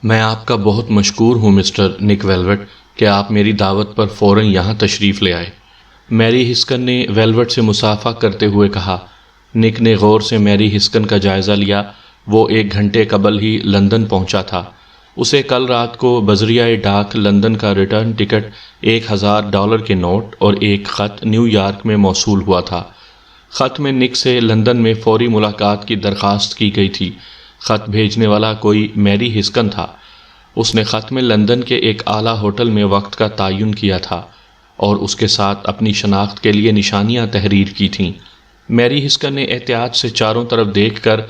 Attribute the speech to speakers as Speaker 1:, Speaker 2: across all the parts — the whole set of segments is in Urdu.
Speaker 1: میں آپ کا بہت مشکور ہوں مسٹر نک ویلوٹ کہ آپ میری دعوت پر فوراً یہاں تشریف لے آئے۔ میری ہسکن نے ویلوٹ سے مصافحہ کرتے ہوئے کہا۔ نک نے غور سے میری ہسکن کا جائزہ لیا۔ وہ 1 گھنٹے قبل ہی لندن پہنچا تھا۔ اسے کل رات کو بذریعہ ڈاک لندن کا ریٹرن ٹکٹ، $1000 کے نوٹ اور ایک خط نیو یارک میں موصول ہوا تھا۔ خط میں نک سے لندن میں فوری ملاقات کی درخواست کی گئی تھی۔ خط بھیجنے والا کوئی میری ہسکن تھا۔ اس نے خط میں لندن کے ایک اعلیٰ ہوٹل میں وقت کا تعین کیا تھا اور اس کے ساتھ اپنی شناخت کے لیے نشانیاں تحریر کی تھیں۔ میری ہسکن نے احتیاط سے چاروں طرف دیکھ کر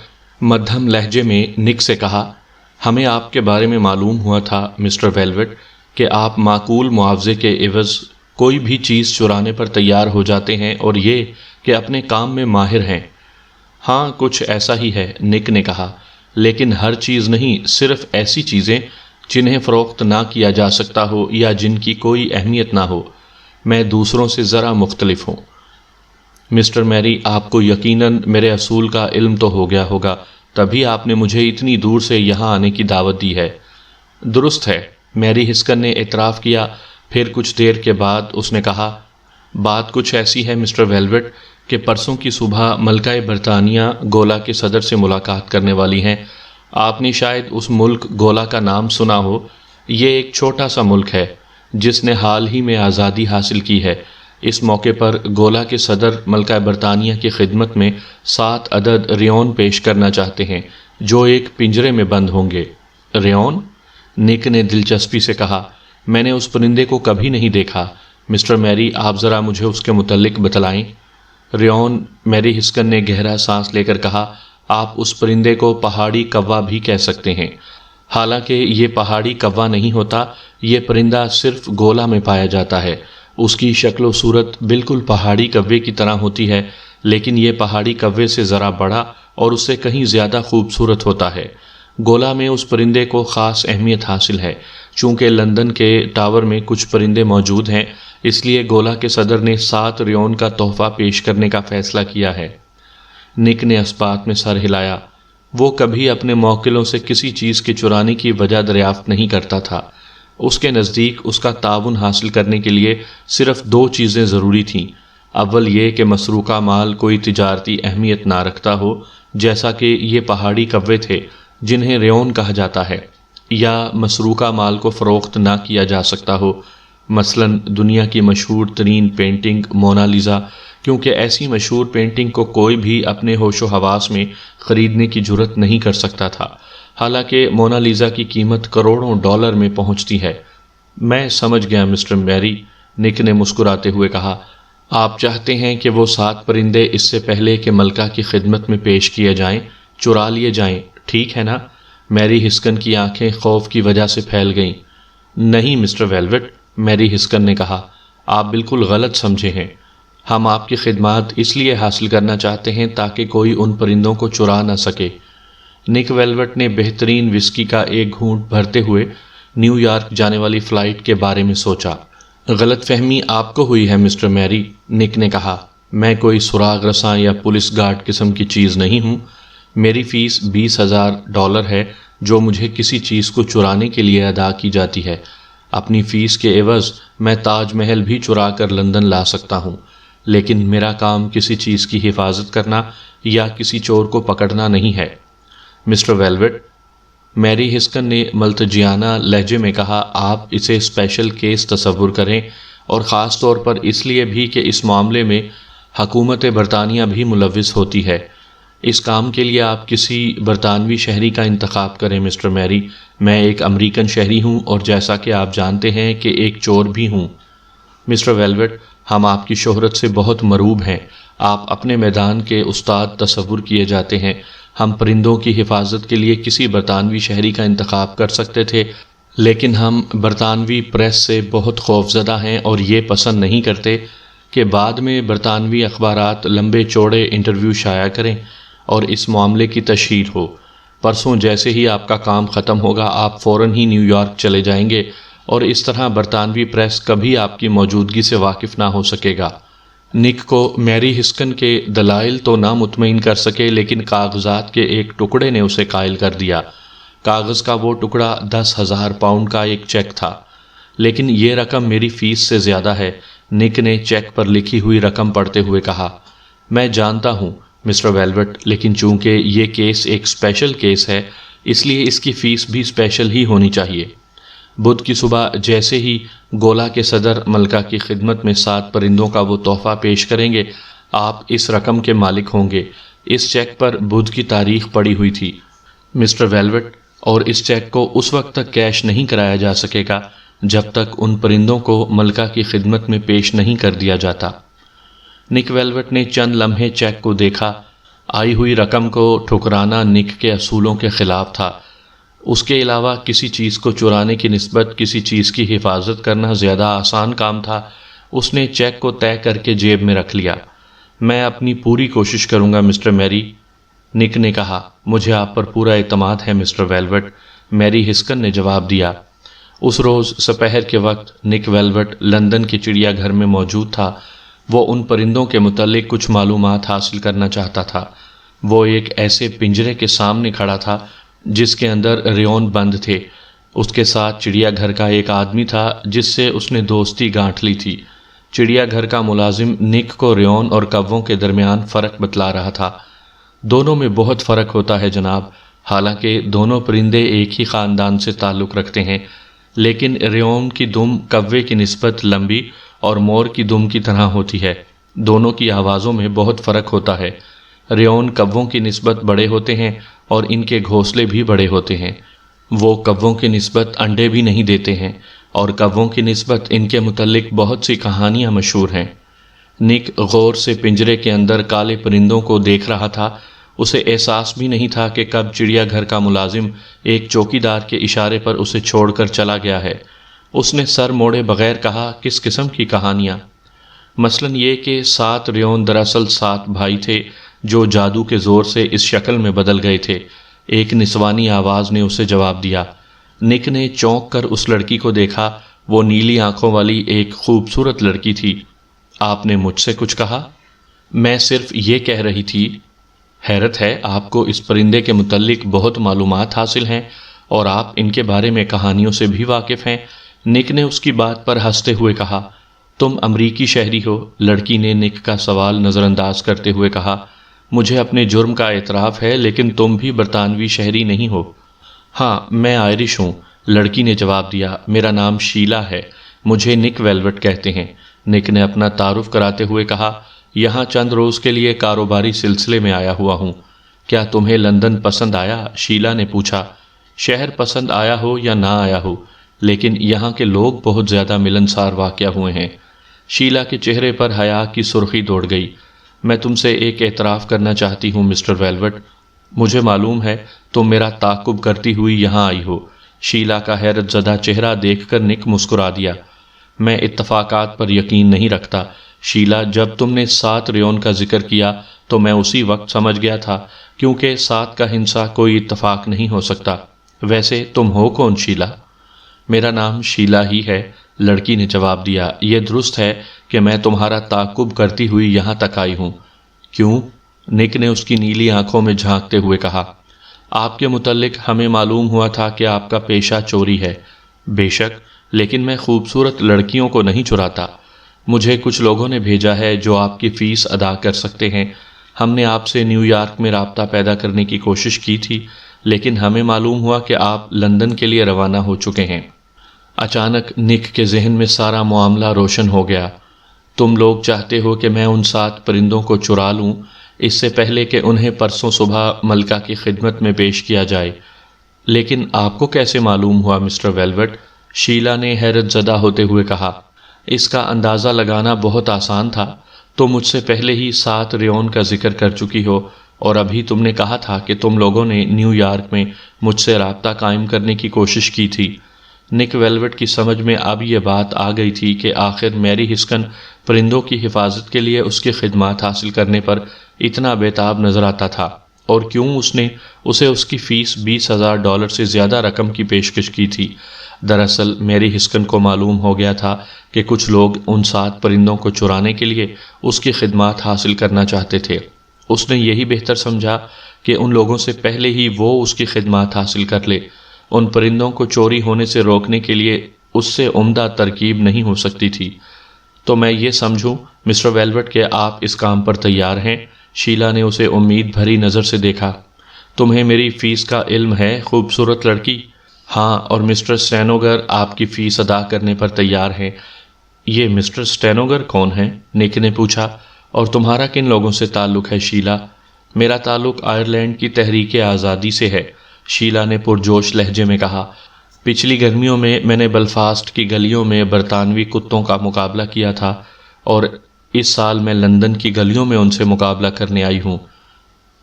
Speaker 1: مدھم لہجے میں نک سے کہا، ہمیں آپ کے بارے میں معلوم ہوا تھا مسٹر ویلوٹ کہ آپ معقول معاوضے کے عوض کوئی بھی چیز چرانے پر تیار ہو جاتے ہیں اور یہ کہ اپنے کام میں ماہر ہیں۔ ہاں کچھ ایسا ہی ہے، نک نے کہا، لیکن ہر چیز نہیں، صرف ایسی چیزیں جنہیں فروخت نہ کیا جا سکتا ہو یا جن کی کوئی اہمیت نہ ہو۔ میں دوسروں سے ذرا مختلف ہوں۔ مسٹر میری، آپ کو یقیناً میرے اصول کا علم تو ہو گیا ہوگا، تبھی آپ نے مجھے اتنی دور سے یہاں آنے کی دعوت دی ہے۔ درست ہے، میری ہسکن نے اعتراف کیا۔ پھر کچھ دیر کے بعد اس نے کہا، بات کچھ ایسی ہے مسٹر ویلوٹ کہ پرسوں کی صبح ملکہ برطانیہ گولا کے صدر سے ملاقات کرنے والی ہیں۔ آپ نے شاید اس ملک گولا کا نام سنا ہو۔ یہ ایک چھوٹا سا ملک ہے جس نے حال ہی میں آزادی حاصل کی ہے۔ اس موقع پر گولا کے صدر ملکہ برطانیہ کی خدمت میں 7 عدد ریون پیش کرنا چاہتے ہیں جو ایک پنجرے میں بند ہوں گے۔ ریون؟ نک نے دلچسپی سے کہا، میں نے اس پرندے کو کبھی نہیں دیکھا۔ مسٹر میری، آپ ذرا مجھے اس کے متعلق بتلائیں۔ ریون؟ میری ہسکن نے گہرا سانس لے کر کہا، آپ اس پرندے کو پہاڑی کوا بھی کہہ سکتے ہیں۔ حالانکہ یہ پہاڑی کوا نہیں ہوتا، یہ پرندہ صرف گولا میں پایا جاتا ہے۔ اس کی شکل و صورت بالکل پہاڑی کوے کی طرح ہوتی ہے، لیکن یہ پہاڑی کوے سے ذرا بڑا اور اس سے کہیں زیادہ خوبصورت ہوتا ہے۔ گولا میں اس پرندے کو خاص اہمیت حاصل ہے۔ چونکہ لندن کے ٹاور میں کچھ پرندے موجود ہیں، اس لیے گولا کے صدر نے 7 ریون کا تحفہ پیش کرنے کا فیصلہ کیا ہے۔ نک نے اس بات میں سر ہلایا۔ وہ کبھی اپنے موکلوں سے کسی چیز کے چرانے کی وجہ دریافت نہیں کرتا تھا۔ اس کے نزدیک اس کا تعاون حاصل کرنے کے لیے صرف 2 چیزیں ضروری تھیں۔ اول یہ کہ مسروقہ مال کوئی تجارتی اہمیت نہ رکھتا ہو، جیسا کہ یہ پہاڑی کوے تھے جنہیں ریون کہا جاتا ہے، یا مسروقہ مال کو فروخت نہ کیا جا سکتا ہو، مثلا دنیا کی مشہور ترین پینٹنگ مونا لیزا، کیونکہ ایسی مشہور پینٹنگ کو کوئی بھی اپنے ہوش و حواس میں خریدنے کی جرت نہیں کر سکتا تھا، حالانکہ مونا لیزا کی قیمت کروڑوں ڈالر میں پہنچتی ہے۔ میں سمجھ گیا مسٹر میری، نک نے مسکراتے ہوئے کہا، آپ چاہتے ہیں کہ وہ 7 پرندے اس سے پہلے کہ ملکہ کی خدمت میں پیش کیے جائیں چرا لیے جائیں، ٹھیک ہے نا؟ میری ہسکن کی آنکھیں خوف کی وجہ سے پھیل گئیں۔ نہیں مسٹر ویلوٹ، میری ہسکن نے کہا، آپ بالکل غلط سمجھے ہیں۔ ہم آپ کی خدمات اس لیے حاصل کرنا چاہتے ہیں تاکہ کوئی ان پرندوں کو چرا نہ سکے۔ نک ویلوٹ نے بہترین وسکی کا ایک گھونٹ بھرتے ہوئے نیو یارک جانے والی فلائٹ کے بارے میں سوچا۔ غلط فہمی آپ کو ہوئی ہے مسٹر میری، نک نے کہا، میں کوئی سراغ رساں یا پولیس گارڈ قسم کی چیز نہیں ہوں۔ میری فیس $20,000 ہے جو مجھے کسی چیز کو چرانے کے لیے ادا کی جاتی ہے۔ اپنی فیس کے عوض میں تاج محل بھی چرا کر لندن لا سکتا ہوں، لیکن میرا کام کسی چیز کی حفاظت کرنا یا کسی چور کو پکڑنا نہیں ہے۔ مسٹر ویلوٹ، میری ہسکن نے ملتجیانہ لہجے میں کہا، آپ اسے اسپیشل کیس تصور کریں، اور خاص طور پر اس لیے بھی کہ اس معاملے میں حکومت برطانیہ بھی ملوث ہوتی ہے۔ اس کام کے لیے آپ کسی برطانوی شہری کا انتخاب کریں مسٹر میری۔ میں ایک امریکن شہری ہوں اور جیسا کہ آپ جانتے ہیں کہ ایک چور بھی ہوں۔ مسٹر ویلوٹ، ہم آپ کی شہرت سے بہت مروب ہیں۔ آپ اپنے میدان کے استاد تصور کیے جاتے ہیں۔ ہم پرندوں کی حفاظت کے لیے کسی برطانوی شہری کا انتخاب کر سکتے تھے، لیکن ہم برطانوی پریس سے بہت خوفزدہ ہیں اور یہ پسند نہیں کرتے کہ بعد میں برطانوی اخبارات لمبے چوڑے انٹرویو شائع کریں اور اس معاملے کی تشہیر ہو۔ پرسوں جیسے ہی آپ کا کام ختم ہوگا، آپ فوراً ہی نیو یارک چلے جائیں گے، اور اس طرح برطانوی پریس کبھی آپ کی موجودگی سے واقف نہ ہو سکے گا۔ نک کو میری ہسکن کے دلائل تو نہ مطمئن کر سکے، لیکن کاغذات کے ایک ٹکڑے نے اسے قائل کر دیا۔ کاغذ کا وہ ٹکڑا 10,000 پاؤنڈ کا ایک چیک تھا۔ لیکن یہ رقم میری فیس سے زیادہ ہے، نک نے چیک پر لکھی ہوئی رقم پڑھتے ہوئے کہا۔ میں جانتا ہوں مسٹر ویلوٹ، لیکن چونکہ یہ کیس ایک اسپیشل کیس ہے اس لیے اس کی فیس بھی اسپیشل ہی ہونی چاہیے۔ بدھ کی صبح جیسے ہی گولا کے صدر ملکہ کی خدمت میں 7 پرندوں کا وہ تحفہ پیش کریں گے، آپ اس رقم کے مالک ہوں گے۔ اس چیک پر بدھ کی تاریخ پڑی ہوئی تھی مسٹر ویلوٹ، اور اس چیک کو اس وقت تک کیش نہیں کرایا جا سکے گا جب تک ان پرندوں کو ملکہ کی خدمت میں پیش نہیں کر دیا جاتا۔ نک ویلوٹ نے چند لمحے چیک کو دیکھا۔ آئی ہوئی رقم کو ٹھکرانا نک کے اصولوں کے خلاف تھا۔ اس کے علاوہ کسی چیز کو چرانے کی نسبت کسی چیز کی حفاظت کرنا زیادہ آسان کام تھا۔ اس نے چیک کو طے کر کے جیب میں رکھ لیا۔ میں اپنی پوری کوشش کروں گا مسٹر میری، نک نے کہا۔ مجھے آپ پر پورا اعتماد ہے مسٹر ویلوٹ، میری ہسکن نے جواب دیا۔ اس روز سپہر کے وقت نک ویلوٹ لندن کے چڑیا گھر میں موجود تھا۔ وہ ان پرندوں کے متعلق کچھ معلومات حاصل کرنا چاہتا تھا۔ وہ ایک ایسے پنجرے کے سامنے کھڑا تھا جس کے اندر ریون بند تھے۔ اس کے ساتھ چڑیا گھر کا ایک آدمی تھا جس سے اس نے دوستی گانٹھ لی تھی۔ چڑیا گھر کا ملازم نک کو ریون اور کووں کے درمیان فرق بتلا رہا تھا۔ دونوں میں بہت فرق ہوتا ہے جناب، حالانکہ دونوں پرندے ایک ہی خاندان سے تعلق رکھتے ہیں، لیکن ریون کی دم کوے کی نسبت لمبی اور مور کی دم کی طرح ہوتی ہے۔ دونوں کی آوازوں میں بہت فرق ہوتا ہے۔ ریون کووں کی نسبت بڑے ہوتے ہیں اور ان کے گھونسلے بھی بڑے ہوتے ہیں۔ وہ کووں کی نسبت انڈے بھی نہیں دیتے ہیں، اور کووں کی نسبت ان کے متعلق بہت سی کہانیاں مشہور ہیں۔ نک غور سے پنجرے کے اندر کالے پرندوں کو دیکھ رہا تھا۔ اسے احساس بھی نہیں تھا کہ کب چڑیا گھر کا ملازم ایک چوکیدار کے اشارے پر اسے چھوڑ کر چلا گیا ہے۔ اس نے سر موڑے بغیر کہا، کس قسم کی کہانیاں؟ مثلاً یہ کہ 7 ریون دراصل 7 بھائی تھے جو جادو کے زور سے اس شکل میں بدل گئے تھے، ایک نسوانی آواز نے اسے جواب دیا۔ نک نے چونک کر اس لڑکی کو دیکھا۔ وہ نیلی آنکھوں والی ایک خوبصورت لڑکی تھی۔ آپ نے مجھ سے کچھ کہا؟ میں صرف یہ کہہ رہی تھی۔ حیرت ہے، آپ کو اس پرندے کے متعلق بہت معلومات حاصل ہیں اور آپ ان کے بارے میں کہانیوں سے بھی واقف ہیں۔ نک نے اس کی بات پر ہنستے ہوئے کہا۔ تم امریکی شہری ہو؟ لڑکی نے نک کا سوال نظر انداز کرتے ہوئے کہا۔ مجھے اپنے جرم کا اعتراف ہے، لیکن تم بھی برطانوی شہری نہیں ہو؟ ہاں، میں آئرش ہوں، لڑکی نے جواب دیا۔ میرا نام شیلا ہے، مجھے نک ویلوٹ کہتے ہیں، نک نے اپنا تعارف کراتے ہوئے کہا۔ یہاں چند روز کے لیے کاروباری سلسلے میں آیا ہوا ہوں۔ کیا تمہیں لندن پسند آیا؟ شیلا نے پوچھا۔ شہر پسند آیا ہو یا نہ آیا ہو، لیکن یہاں کے لوگ بہت زیادہ ملنسار واقع ہوئے ہیں۔ شیلا کے چہرے پر حیا کی سرخی دوڑ گئی۔ میں تم سے ایک اعتراف کرنا چاہتی ہوں مسٹر ویلوٹ، مجھے معلوم ہے تم میرا تعاقب کرتی ہوئی یہاں آئی ہو۔ شیلا کا حیرت زدہ چہرہ دیکھ کر نک مسکرا دیا۔ میں اتفاقات پر یقین نہیں رکھتا شیلا، جب تم نے 7 ریون کا ذکر کیا تو میں اسی وقت سمجھ گیا تھا، کیونکہ 7 کا ہندسہ کوئی اتفاق نہیں ہو سکتا۔ ویسے تم ہو کون شیلا؟ میرا نام شیلا ہی ہے، لڑکی نے جواب دیا۔ یہ درست ہے کہ میں تمہارا تعاقب کرتی ہوئی یہاں تک آئی ہوں۔ کیوں؟ نک نے اس کی نیلی آنکھوں میں جھانکتے ہوئے کہا۔ آپ کے متعلق ہمیں معلوم ہوا تھا کہ آپ کا پیشہ چوری ہے۔ بے شک، لیکن میں خوبصورت لڑکیوں کو نہیں چراتا۔ مجھے کچھ لوگوں نے بھیجا ہے جو آپ کی فیس ادا کر سکتے ہیں۔ ہم نے آپ سے نیو یارک میں رابطہ پیدا کرنے کی کوشش کی تھی، لیکن ہمیں معلوم ہوا کہ آپ لندن کے لیے روانہ ہو چکے ہیں۔ اچانک نک کے ذہن میں سارا معاملہ روشن ہو گیا۔ تم لوگ چاہتے ہو کہ میں ان 7 پرندوں کو چرا لوں اس سے پہلے کہ انہیں پرسوں صبح ملکہ کی خدمت میں پیش کیا جائے۔ لیکن آپ کو کیسے معلوم ہوا مسٹر ویلوٹ؟ شیلا نے حیرت زدہ ہوتے ہوئے کہا۔ اس کا اندازہ لگانا بہت آسان تھا۔ تم مجھ سے پہلے ہی 7 ریون کا ذکر کر چکی ہو، اور ابھی تم نے کہا تھا کہ تم لوگوں نے نیو یارک میں مجھ سے رابطہ قائم کرنے کی کوشش کی تھی۔ نک ویلوٹ کی سمجھ میں اب یہ بات آ گئی تھی کہ آخر میری ہسکن پرندوں کی حفاظت کے لیے اس کی خدمات حاصل کرنے پر اتنا بےتاب نظر آتا تھا، اور کیوں اس نے اسے اس کی فیس $20,000 سے زیادہ رقم کی پیشکش کی تھی۔ دراصل میری ہسکن کو معلوم ہو گیا تھا کہ کچھ لوگ ان 7 پرندوں کو چرانے کے لیے اس کی خدمات حاصل کرنا چاہتے تھے۔ اس نے یہی بہتر سمجھا کہ ان لوگوں سے پہلے ہی وہ اس کی خدمات حاصل کر لے۔ ان پرندوں کو چوری ہونے سے روکنے کے لیے اس سے عمدہ ترکیب نہیں ہو سکتی تھی۔ تو میں یہ سمجھوں مسٹر ویلوٹ کہ آپ اس کام پر تیار ہیں؟ شیلا نے اسے امید بھری نظر سے دیکھا۔ تمہیں میری فیس کا علم ہے خوبصورت لڑکی؟ ہاں، اور مسٹر اسٹینوگر آپ کی فیس ادا کرنے پر تیار ہیں۔ یہ مسٹر اسٹینوگر کون ہیں؟ نک نے پوچھا۔ اور تمہارا کن لوگوں سے تعلق ہے شیلا؟ میرا تعلق آئرلینڈ کی تحریک آزادی سے ہے، شیلا نے پرجوش لہجے میں کہا۔ پچھلی گرمیوں میں نے بلفاسٹ کی گلیوں میں برطانوی کتوں کا مقابلہ کیا تھا، اور اس سال میں لندن کی گلیوں میں ان سے مقابلہ کرنے آئی ہوں۔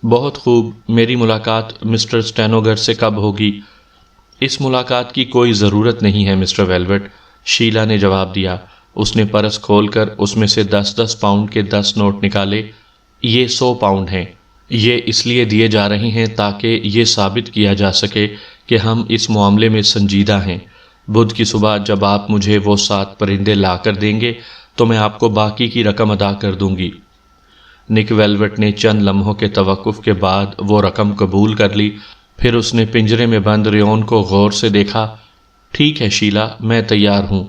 Speaker 1: بہت خوب، میری ملاقات مسٹر اسٹینوگر سے کب ہوگی؟ اس ملاقات کی کوئی ضرورت نہیں ہے مسٹر ویلوٹ، شیلا نے جواب دیا۔ اس نے پرس کھول کر اس میں سے 10 پاؤنڈ کے 10 نوٹ نکالے۔ یہ 100 پاؤنڈ ہیں۔ یہ اس لیے دیے جا رہے ہیں تاکہ یہ ثابت کیا جا سکے کہ ہم اس معاملے میں سنجیدہ ہیں۔ بدھ کی صبح جب آپ مجھے وہ 7 پرندے لا کر دیں گے تو میں آپ کو باقی کی رقم ادا کر دوں گی۔ نک ویلوٹ نے چند لمحوں کے توقف کے بعد وہ رقم قبول کر لی۔ پھر اس نے پنجرے میں بند ریون کو غور سے دیکھا۔ ٹھیک ہے شیلا، میں تیار ہوں۔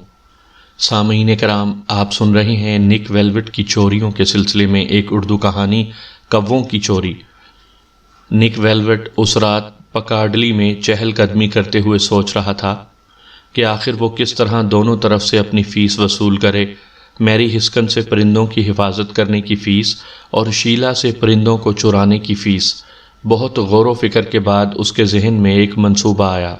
Speaker 1: سامعین کرام، آپ سن رہے ہیں نک ویلوٹ کی چوریوں کے سلسلے میں ایک اردو کہانی، کووں کی چوری۔ نک ویلوٹ اس رات پکارڈلی میں چہل قدمی کرتے ہوئے سوچ رہا تھا کہ آخر وہ کس طرح دونوں طرف سے اپنی فیس وصول کرے، میری ہسکن سے پرندوں کی حفاظت کرنے کی فیس اور شیلا سے پرندوں کو چرانے کی فیس۔ بہت غور و فکر کے بعد اس کے ذہن میں ایک منصوبہ آیا۔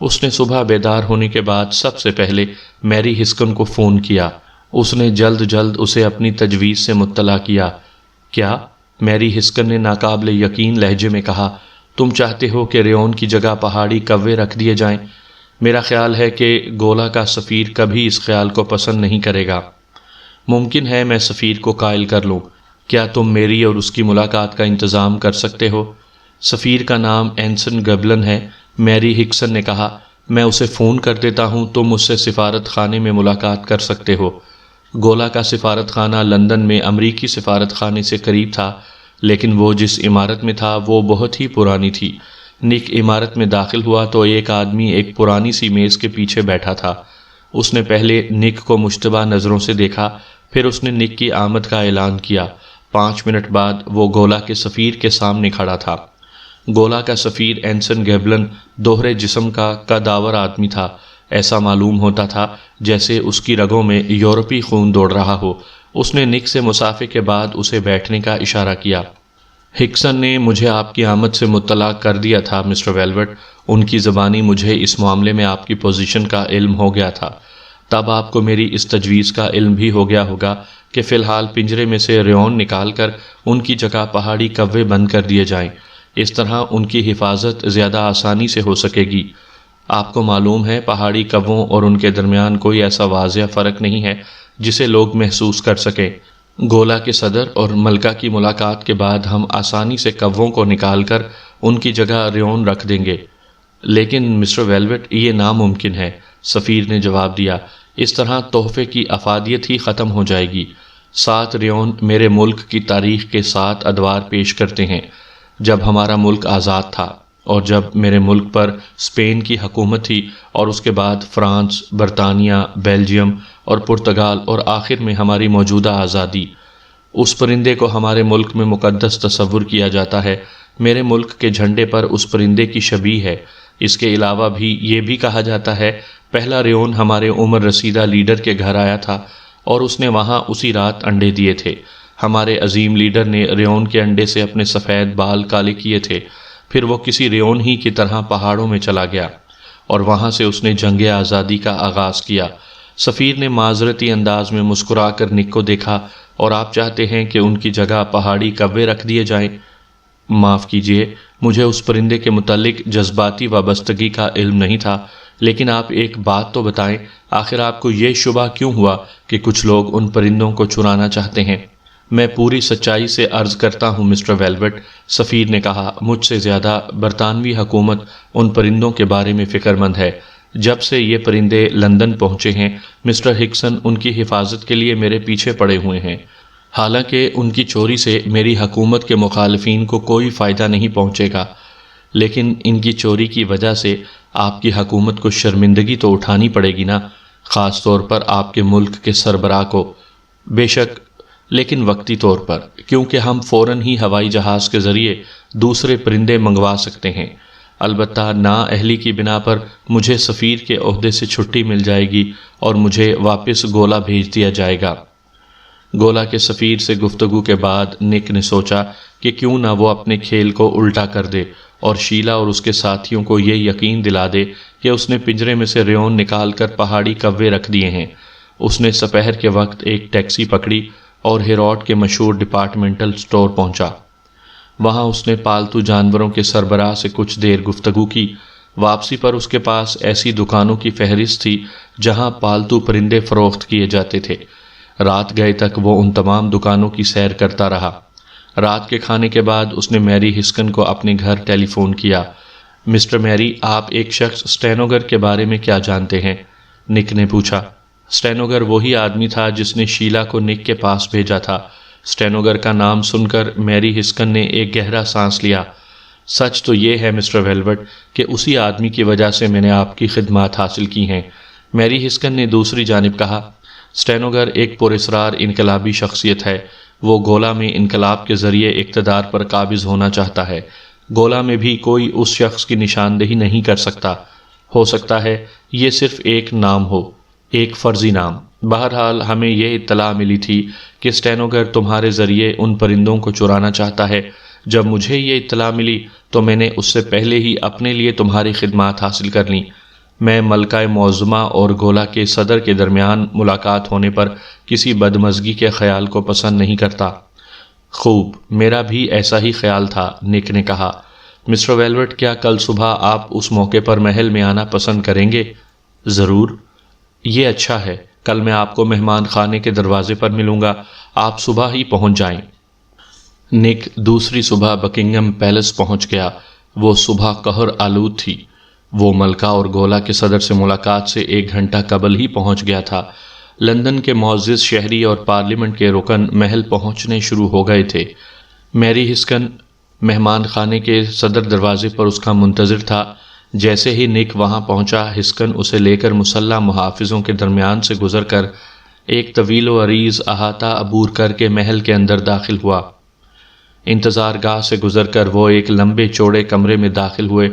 Speaker 1: اس نے صبح بیدار ہونے کے بعد سب سے پہلے میری ہسکن کو فون کیا۔ اس نے جلد اسے اپنی تجویز سے مطلع کیا۔ کیا؟ میری ہسکن نے ناقابل یقین لہجے میں کہا، تم چاہتے ہو کہ ریون کی جگہ پہاڑی کوے رکھ دیے جائیں؟ میرا خیال ہے کہ گولا کا سفیر کبھی اس خیال کو پسند نہیں کرے گا۔ ممکن ہے میں سفیر کو قائل کر لوں۔ کیا تم میری اور اس کی ملاقات کا انتظام کر سکتے ہو؟ سفیر کا نام اینسن گبلن ہے، میری ہکسن نے کہا۔ میں اسے فون کر دیتا ہوں، تم اس سے سفارت خانے میں ملاقات کر سکتے ہو۔ گولا کا سفارت خانہ لندن میں امریکی سفارت خانے سے قریب تھا، لیکن وہ جس عمارت میں تھا وہ بہت ہی پرانی تھی۔ نک عمارت میں داخل ہوا تو ایک آدمی ایک پرانی سی میز کے پیچھے بیٹھا تھا۔ اس نے پہلے نک کو مشتبہ نظروں سے دیکھا، پھر اس نے نک کی آمد کا اعلان کیا۔ 5 منٹ بعد وہ گولا کے سفیر کے سامنے کھڑا تھا۔ گولا کا سفیر اینسن گیبلن دوہرے جسم کا قدآور آدمی تھا۔ ایسا معلوم ہوتا تھا جیسے اس کی رگوں میں یورپی خون دوڑ رہا ہو۔ اس نے نک سے مصافحے کے بعد اسے بیٹھنے کا اشارہ کیا۔ ہکسن نے مجھے آپ کی آمد سے مطلع کر دیا تھا مسٹر ویلوٹ۔ ان کی زبانی مجھے اس معاملے میں آپ کی پوزیشن کا علم ہو گیا تھا۔ تب آپ کو میری اس تجویز کا علم بھی ہو گیا ہوگا کہ فی الحال پنجرے میں سے ریون نکال کر ان کی جگہ پہاڑی کوے بند کر دیے جائیں۔ اس طرح ان کی حفاظت زیادہ آسانی سے ہو سکے گی۔ آپ کو معلوم ہے پہاڑی کووں اور ان کے درمیان کوئی ایسا واضح فرق نہیں ہے جسے لوگ محسوس کر سکیں۔ گولا کے صدر اور ملکہ کی ملاقات کے بعد ہم آسانی سے کووں کو نکال کر ان کی جگہ ریون رکھ دیں گے۔ لیکن مسٹر ویلوٹ، یہ ناممکن ہے، سفیر نے جواب دیا۔ اس طرح تحفے کی افادیت ہی ختم ہو جائے گی۔ 7 ریون میرے ملک کی تاریخ کے 7 ادوار پیش کرتے ہیں، جب ہمارا ملک آزاد تھا، اور جب میرے ملک پر اسپین کی حکومت تھی، اور اس کے بعد فرانس، برطانیہ، بیلجیم اور پرتگال، اور آخر میں ہماری موجودہ آزادی۔ اس پرندے کو ہمارے ملک میں مقدس تصور کیا جاتا ہے۔ میرے ملک کے جھنڈے پر اس پرندے کی شبیہ ہے۔ اس کے علاوہ بھی یہ بھی کہا جاتا ہے پہلا ریون ہمارے عمر رسیدہ لیڈر کے گھر آیا تھا اور اس نے وہاں اسی رات انڈے دیے تھے۔ ہمارے عظیم لیڈر نے ریون کے انڈے سے اپنے سفید بال کالے کیے تھے۔ پھر وہ کسی ریون ہی کی طرح پہاڑوں میں چلا گیا اور وہاں سے اس نے جنگ آزادی کا آغاز کیا۔ سفیر نے معذرتی انداز میں مسکرا کر نک کو دیکھا۔ اور آپ چاہتے ہیں کہ ان کی جگہ پہاڑی کوے رکھ دیے جائیں؟ معاف کیجیے، مجھے اس پرندے کے متعلق جذباتی وابستگی کا علم نہیں تھا، لیکن آپ ایک بات تو بتائیں، آخر آپ کو یہ شبہ کیوں ہوا کہ کچھ لوگ ان پرندوں کو چرانا چاہتے ہیں؟ میں پوری سچائی سے عرض کرتا ہوں مسٹر ویلوٹ، سفیر نے کہا، مجھ سے زیادہ برطانوی حکومت ان پرندوں کے بارے میں فکر مند ہے۔ جب سے یہ پرندے لندن پہنچے ہیں، مسٹر ہکسن ان کی حفاظت کے لیے میرے پیچھے پڑے ہوئے ہیں۔ حالانکہ ان کی چوری سے میری حکومت کے مخالفین کو کوئی فائدہ نہیں پہنچے گا، لیکن ان کی چوری کی وجہ سے آپ کی حکومت کو شرمندگی تو اٹھانی پڑے گی نا، خاص طور پر آپ کے ملک کے سربراہ کو۔ بے شک، لیکن وقتی طور پر، کیونکہ ہم فوراً ہی ہوائی جہاز کے ذریعے دوسرے پرندے منگوا سکتے ہیں۔ البتہ نااہلی کی بنا پر مجھے سفیر کے عہدے سے چھٹی مل جائے گی اور مجھے واپس گولا بھیج دیا جائے گا۔ گولا کے سفیر سے گفتگو کے بعد نک نے سوچا کہ کیوں نہ وہ اپنے کھیل کو الٹا کر دے اور شیلا اور اس کے ساتھیوں کو یہ یقین دلا دے کہ اس نے پنجرے میں سے ریون نکال کر پہاڑی کوے رکھ دیے ہیں۔ اس نے سپہر کے وقت ایک ٹیکسی پکڑی اور ہیروٹ کے مشہور ڈپارٹمنٹل سٹور پہنچا۔ وہاں اس نے پالتو جانوروں کے سربراہ سے کچھ دیر گفتگو کی۔ واپسی پر اس کے پاس ایسی دکانوں کی فہرست تھی جہاں پالتو پرندے فروخت کیے جاتے تھے۔ رات گئے تک وہ ان تمام دکانوں کی سیر کرتا رہا۔ رات کے کھانے کے بعد اس نے میری ہسکن کو اپنے گھر ٹیلی فون کیا۔ مسٹر میری، آپ ایک شخص اسٹینوگر کے بارے میں کیا جانتے ہیں؟ نک نے پوچھا۔ اسٹینوگر وہی آدمی تھا جس نے شیلا کو نک کے پاس بھیجا تھا۔ اسٹینوگر کا نام سن کر میری ہسکن نے ایک گہرا سانس لیا۔ سچ تو یہ ہے مسٹر ویلوٹ کہ اسی آدمی کی وجہ سے میں نے آپ کی خدمات حاصل کی ہیں۔ میری ہسکن نے دوسری جانب کہا، اسٹینوگر ایک پراسرار انقلابی شخصیت ہے۔ وہ گولا میں انقلاب کے ذریعے اقتدار پر قابض ہونا چاہتا ہے۔ گولا میں بھی کوئی اس شخص کی نشاندہی نہیں کر سکتا۔ ہو سکتا ہے یہ صرف ایک نام ہو، ایک فرضی نام۔ بہرحال ہمیں یہ اطلاع ملی تھی کہ اسٹینوگر تمہارے ذریعے ان پرندوں کو چرانا چاہتا ہے۔ جب مجھے یہ اطلاع ملی تو میں نے اس سے پہلے ہی اپنے لیے تمہاری خدمات حاصل کر لیں۔ میں ملکہ معظمہ اور گولا کے صدر کے درمیان ملاقات ہونے پر کسی بدمزگی کے خیال کو پسند نہیں کرتا۔ خوب، میرا بھی ایسا ہی خیال تھا، نک نے کہا۔ مسٹر ویلوٹ، کیا کل صبح آپ اس موقع پر محل میں آنا پسند کریں گے؟ ضرور۔ یہ اچھا ہے، کل میں آپ کو مہمان خانے کے دروازے پر ملوں گا، آپ صبح ہی پہنچ جائیں۔ نک دوسری صبح بکنگم پیلس پہنچ گیا۔ وہ صبح قہر آلود تھی۔ وہ ملکہ اور گولا کے صدر سے ملاقات سے 1 گھنٹہ قبل ہی پہنچ گیا تھا۔ لندن کے معزز شہری اور پارلیمنٹ کے رکن محل پہنچنے شروع ہو گئے تھے۔ میری ہسکن مہمان خانے کے صدر دروازے پر اس کا منتظر تھا۔ جیسے ہی نک وہاں پہنچا، ہسکن اسے لے کر مسلح محافظوں کے درمیان سے گزر کر ایک طویل و عریض احاطہ عبور کر کے محل کے اندر داخل ہوا۔ انتظار گاہ سے گزر کر وہ ایک لمبے چوڑے کمرے میں داخل ہوئے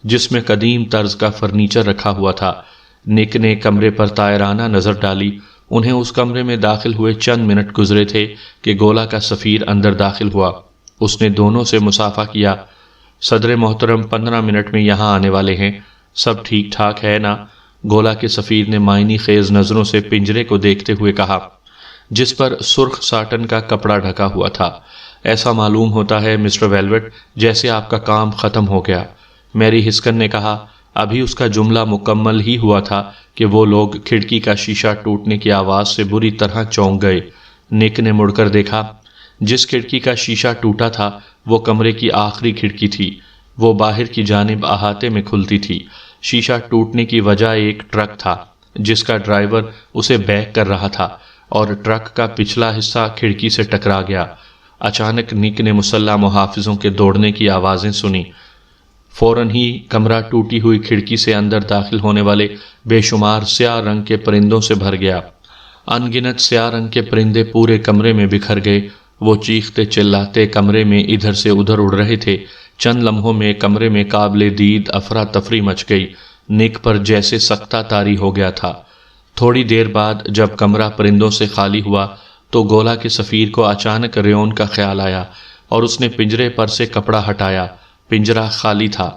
Speaker 1: جس میں قدیم طرز کا فرنیچر رکھا ہوا تھا۔ نک نے کمرے پر طائرانہ نظر ڈالی۔ انہیں اس کمرے میں داخل ہوئے چند منٹ گزرے تھے کہ گولا کا سفیر اندر داخل ہوا۔ اس نے دونوں سے مصافحہ کیا۔ صدر محترم 15 منٹ میں یہاں آنے والے ہیں، سب ٹھیک ٹھاک ہے نا؟ گولا کے سفیر نے معنی خیز نظروں سے پنجرے کو دیکھتے ہوئے کہا، جس پر سرخ ساٹن کا کپڑا ڈھکا ہوا تھا۔ ایسا معلوم ہوتا ہے مسٹر ویلوٹ جیسے آپ کا کام ختم ہو گیا۔ میری ہسکن نے کہا۔ ابھی اس کا جملہ مکمل ہی ہوا تھا کہ وہ لوگ کھڑکی کا شیشہ ٹوٹنے کی آواز سے بری طرح چونک گئے۔ نک نے مڑ کر دیکھا۔ جس کھڑکی کا شیشہ ٹوٹا تھا وہ کمرے کی آخری کھڑکی تھی۔ وہ باہر کی جانب احاطے میں کھلتی تھی۔ شیشہ ٹوٹنے کی وجہ ایک ٹرک تھا جس کا ڈرائیور اسے بیک کر رہا تھا اور ٹرک کا پچھلا حصہ کھڑکی سے ٹکرا گیا۔ اچانک نک نے مسلح محافظوں کے دوڑنے کی آوازیں سنی۔ فوراً ہی کمرہ ٹوٹی ہوئی کھڑکی سے اندر داخل ہونے والے بے شمار سیاہ رنگ کے پرندوں سے بھر گیا۔ ان گنت سیاہ رنگ کے پرندے پورے کمرے میں بکھر گئے۔ وہ چیختے چلاتے کمرے میں ادھر سے ادھر اڑ رہے تھے۔ چند لمحوں میں کمرے میں قابل دید افراتفری مچ گئی۔ نک پر جیسے سکتہ طاری ہو گیا تھا۔ تھوڑی دیر بعد جب کمرہ پرندوں سے خالی ہوا تو گولا کے سفیر کو اچانک ریون کا خیال آیا اور اس نے پنجرے پر سے کپڑا ہٹایا۔ پنجرہ خالی تھا۔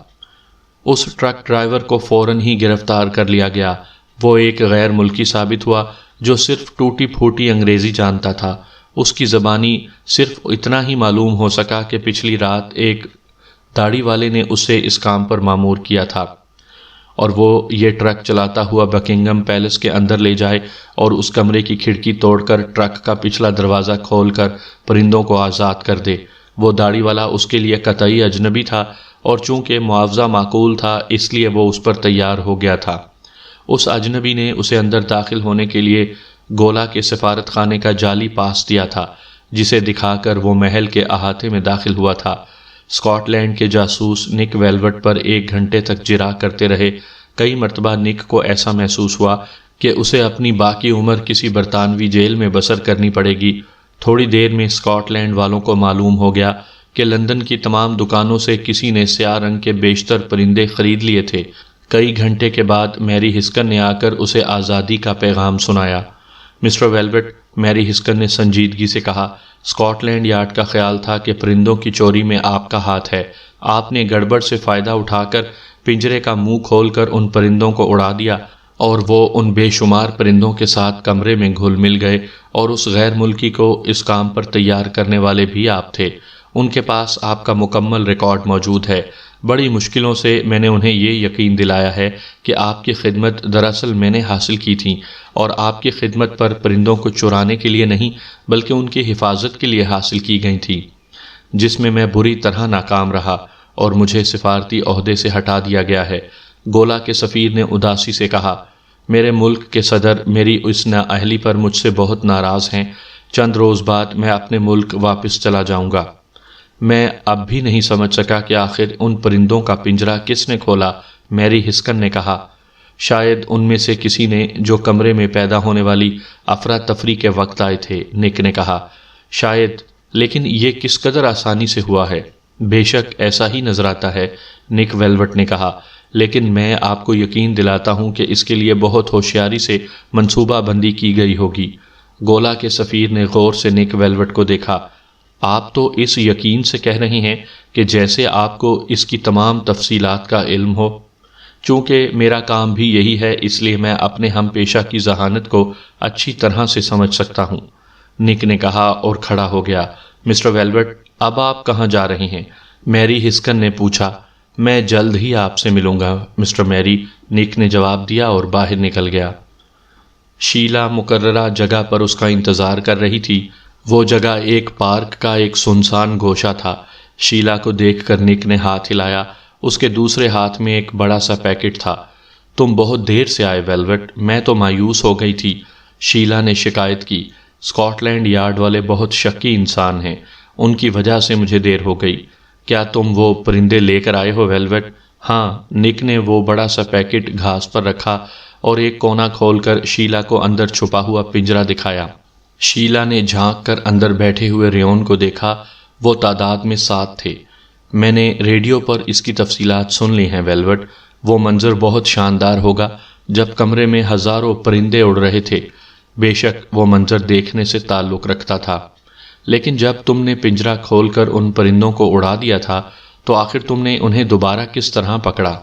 Speaker 1: اس ٹرک ڈرائیور کو فوراً ہی گرفتار کر لیا گیا۔ وہ ایک غیر ملکی ثابت ہوا جو صرف ٹوٹی پھوٹی انگریزی جانتا تھا۔ اس کی زبانی صرف اتنا ہی معلوم ہو سکا کہ پچھلی رات ایک داڑھی والے نے اسے اس کام پر مامور کیا تھا اور وہ یہ ٹرک چلاتا ہوا بکنگم پیلس کے اندر لے جائے اور اس کمرے کی کھڑکی توڑ کر ٹرک کا پچھلا دروازہ کھول کر پرندوں کو آزاد کر دے۔ وہ داڑھی والا اس کے لیے قطعی اجنبی تھا اور چونکہ معاوضہ معقول تھا اس لیے وہ اس پر تیار ہو گیا تھا۔ اس اجنبی نے اسے اندر داخل ہونے کے لیے گولا کے سفارت خانے کا جعلی پاس دیا تھا۔ جسے دکھا کر وہ محل کے احاطے میں داخل ہوا تھا۔ اسکاٹ لینڈ کے جاسوس نک ویلوٹ پر 1 گھنٹے تک جرا کرتے رہے۔ کئی مرتبہ نک کو ایسا محسوس ہوا کہ اسے اپنی باقی عمر کسی برطانوی جیل میں بسر کرنی پڑے گی۔ تھوڑی دیر میں اسکاٹ لینڈ والوں کو معلوم ہو گیا کہ لندن کی تمام دکانوں سے کسی نے سیاہ رنگ کے بیشتر پرندے خرید لیے تھے۔ کئی گھنٹے کے بعد میری ہسکن نے آ کر اسے آزادی کا پیغام سنایا۔ مسٹر ویلوٹ، میری ہسکن نے سنجیدگی سے کہا، اسکاٹ لینڈ یارڈ کا خیال تھا کہ پرندوں کی چوری میں آپ کا ہاتھ ہے۔ آپ نے گڑبڑ سے فائدہ اٹھا کر پنجرے کا منہ کھول کر ان پرندوں کو اڑا دیا، اور وہ ان بے شمار پرندوں کے ساتھ کمرے میں گھل مل گئے، اور اس غیر ملکی کو اس کام پر تیار کرنے والے بھی آپ تھے۔ ان کے پاس آپ کا مکمل ریکارڈ موجود ہے۔ بڑی مشکلوں سے میں نے انہیں یہ یقین دلایا ہے کہ آپ کی خدمت دراصل میں نے حاصل کی تھی، اور آپ کی خدمت پر پرندوں کو چرانے کے لیے نہیں بلکہ ان کی حفاظت کے لیے حاصل کی گئی تھی، جس میں بری طرح ناکام رہا اور مجھے سفارتی عہدے سے ہٹا دیا گیا ہے۔ گولا کے سفیر نے اداسی سے کہا، میرے ملک کے صدر میری اس نااہلی پر مجھ سے بہت ناراض ہیں۔ چند روز بعد میں اپنے ملک واپس چلا جاؤں گا۔ میں اب بھی نہیں سمجھ سکا کہ آخر ان پرندوں کا پنجرہ کس نے کھولا، میری ہسکن نے کہا۔ شاید ان میں سے کسی نے جو کمرے میں پیدا ہونے والی افراتفری کے وقت آئے تھے، نک نے کہا۔ شاید، لیکن یہ کس قدر آسانی سے ہوا ہے؟ بے شک ایسا ہی نظر آتا ہے، نک ویلوٹ نے کہا، لیکن میں آپ کو یقین دلاتا ہوں کہ اس کے لیے بہت ہوشیاری سے منصوبہ بندی کی گئی ہوگی۔ گولا کے سفیر نے غور سے نک ویلوٹ کو دیکھا۔ آپ تو اس یقین سے کہہ رہے ہیں کہ جیسے آپ کو اس کی تمام تفصیلات کا علم ہو۔ چونکہ میرا کام بھی یہی ہے، اس لیے میں اپنے ہم پیشہ کی ذہانت کو اچھی طرح سے سمجھ سکتا ہوں، نک نے کہا اور کھڑا ہو گیا۔ مسٹر ویلوٹ، اب آپ کہاں جا رہے ہیں؟ میری ہسکن نے پوچھا۔ میں جلد ہی آپ سے ملوں گا مسٹر میری، نک نے جواب دیا اور باہر نکل گیا۔ شیلا مقررہ جگہ پر اس کا انتظار کر رہی تھی۔ وہ جگہ ایک پارک کا ایک سنسان گوشہ تھا۔ شیلا کو دیکھ کر نک نے ہاتھ ہلایا۔ اس کے دوسرے ہاتھ میں ایک بڑا سا پیکٹ تھا۔ تم بہت دیر سے آئے ویلوٹ، میں تو مایوس ہو گئی تھی، شیلا نے شکایت کی۔ اسکاٹ لینڈ یارڈ والے بہت شکی انسان ہیں، ان کی وجہ سے مجھے دیر ہو گئی۔ کیا تم وہ پرندے لے کر آئے ہو ویلوٹ؟ ہاں، نک نے وہ بڑا سا پیکٹ گھاس پر رکھا اور ایک کونا کھول کر شیلا کو اندر چھپا ہوا پنجرہ دکھایا۔ شیلا نے جھانک کر اندر بیٹھے ہوئے ریون کو دیکھا۔ وہ تعداد میں 7 تھے۔ میں نے ریڈیو پر اس کی تفصیلات سن لی ہیں ویلوٹ۔ وہ منظر بہت شاندار ہوگا جب کمرے میں ہزاروں پرندے اڑ رہے تھے۔ بے شک وہ منظر دیکھنے سے تعلق رکھتا تھا، لیکن جب تم نے پنجرہ کھول کر ان پرندوں کو اڑا دیا تھا تو آخر تم نے انہیں دوبارہ کس طرح پکڑا؟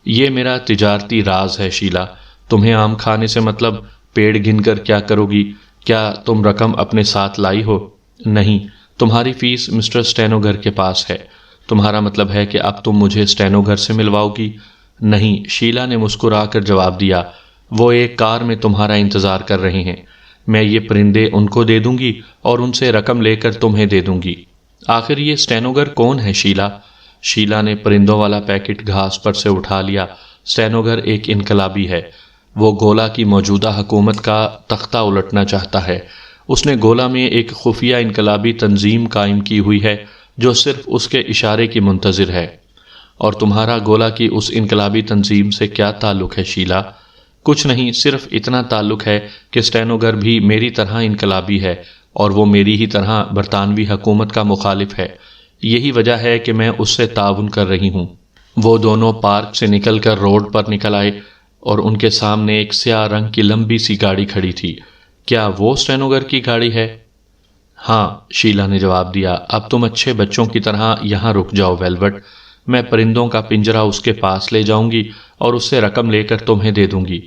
Speaker 1: یہ میرا تجارتی راز ہے شیلا۔ تمہیں آم کھانے سے مطلب؟ پیڑ گن کر کیا کرو گی؟ کیا تم رقم اپنے ساتھ لائی ہو؟ نہیں، تمہاری فیس مسٹر اسٹینوگر کے پاس ہے۔ تمہارا مطلب ہے کہ اب تم مجھے اسٹینوگر سے ملواؤ گی؟ نہیں، شیلا نے مسکرا کر جواب دیا، وہ ایک کار میں تمہارا انتظار کر رہے ہیں۔ میں یہ پرندے ان کو دے دوں گی اور ان سے رقم لے کر تمہیں دے دوں گی۔ آخر یہ اسٹینوگر کون ہے شیلا؟ شیلا نے پرندوں والا پیکٹ گھاس پر سے اٹھا لیا۔ اسٹینوگر ایک انقلابی ہے۔ وہ گولا کی موجودہ حکومت کا تختہ الٹنا چاہتا ہے۔ اس نے گولا میں ایک خفیہ انقلابی تنظیم قائم کی ہوئی ہے جو صرف اس کے اشارے کی منتظر ہے۔ اور تمہارا گولا کی اس انقلابی تنظیم سے کیا تعلق ہے شیلا؟ کچھ نہیں، صرف اتنا تعلق ہے کہ اسٹینوگر بھی میری طرح انقلابی ہے اور وہ میری ہی طرح برطانوی حکومت کا مخالف ہے۔ یہی وجہ ہے کہ میں اس سے تعاون کر رہی ہوں۔ وہ دونوں پارک سے نکل کر روڈ پر نکل آئے اور ان کے سامنے ایک سیاہ رنگ کی لمبی سی گاڑی کھڑی تھی۔ کیا وہ اسٹینوگر کی گاڑی ہے؟ ہاں، شیلا نے جواب دیا۔ اب تم اچھے بچوں کی طرح یہاں رک جاؤ ویلوٹ، میں پرندوں کا پنجرہ اس کے پاس لے جاؤں گی اور اس سے رقم لے کر تمہیں دے دوں گی۔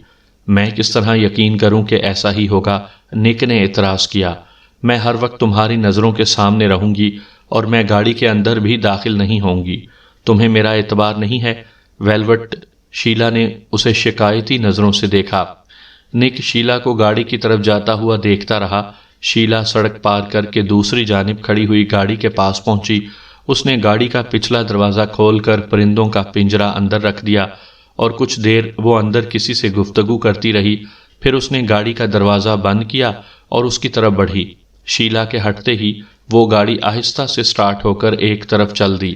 Speaker 1: میں کس طرح یقین کروں کہ ایسا ہی ہوگا؟ نک نے اعتراض کیا۔ میں ہر وقت تمہاری نظروں کے سامنے رہوں گی اور میں گاڑی کے اندر بھی داخل نہیں ہوں گی۔ تمہیں میرا اعتبار نہیں ہے ویلوٹ؟ شیلا نے اسے شکایتی نظروں سے دیکھا۔ نک شیلا کو گاڑی کی طرف جاتا ہوا دیکھتا رہا۔ شیلا سڑک پار کر کے دوسری جانب کھڑی ہوئی گاڑی کے پاس پہنچی۔ اس نے گاڑی کا پچھلا دروازہ کھول کر پرندوں کا پنجرہ اندر رکھ دیا اور کچھ دیر وہ اندر کسی سے گفتگو کرتی رہی۔ پھر اس نے گاڑی کا دروازہ بند کیا اور اس کی طرف بڑھی۔ شیلا کے ہٹتے ہی وہ گاڑی آہستہ سے سٹارٹ ہو کر ایک طرف چل دی۔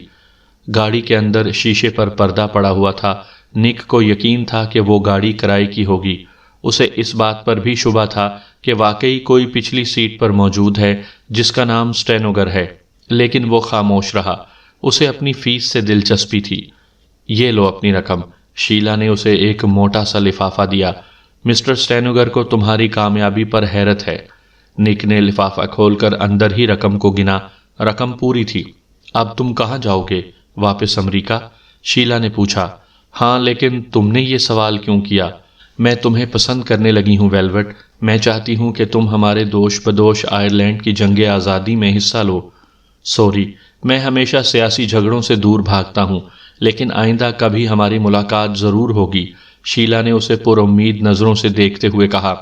Speaker 1: گاڑی کے اندر شیشے پر پردہ پڑا ہوا تھا۔ نک کو یقین تھا کہ وہ گاڑی کرائے کی ہوگی۔ اسے اس بات پر بھی شبہ تھا کہ واقعی کوئی پچھلی سیٹ پر موجود ہے جس کا نام سٹینوگر ہے، لیکن وہ خاموش رہا۔ اسے اپنی فیس سے دلچسپی تھی۔ یہ لو اپنی رقم۔ شیلا نے اسے ایک موٹا سا لفافہ دیا۔ مسٹر سٹینوگر کو تمہاری کامیابی پر حیرت ہے۔ نک نے لفافہ کھول کر اندر ہی رقم کو گنا۔ رقم پوری تھی۔ اب تم کہاں جاؤ گے؟ واپس امریکہ؟ شیلا نے پوچھا۔ ہاں، لیکن تم نے یہ سوال کیوں کیا؟ میں تمہیں پسند کرنے لگی ہوں ویلوٹ۔ میں چاہتی ہوں کہ تم ہمارے دوش بدوش آئرلینڈ کی جنگ آزادی میں حصہ لو۔ سوری، میں ہمیشہ سیاسی جھگڑوں سے دور بھاگتا ہوں، لیکن آئندہ کبھی ہماری ملاقات ضرور ہوگی۔ شیلا نے اسے پر امید نظروں سے دیکھتے ہوئے کہا۔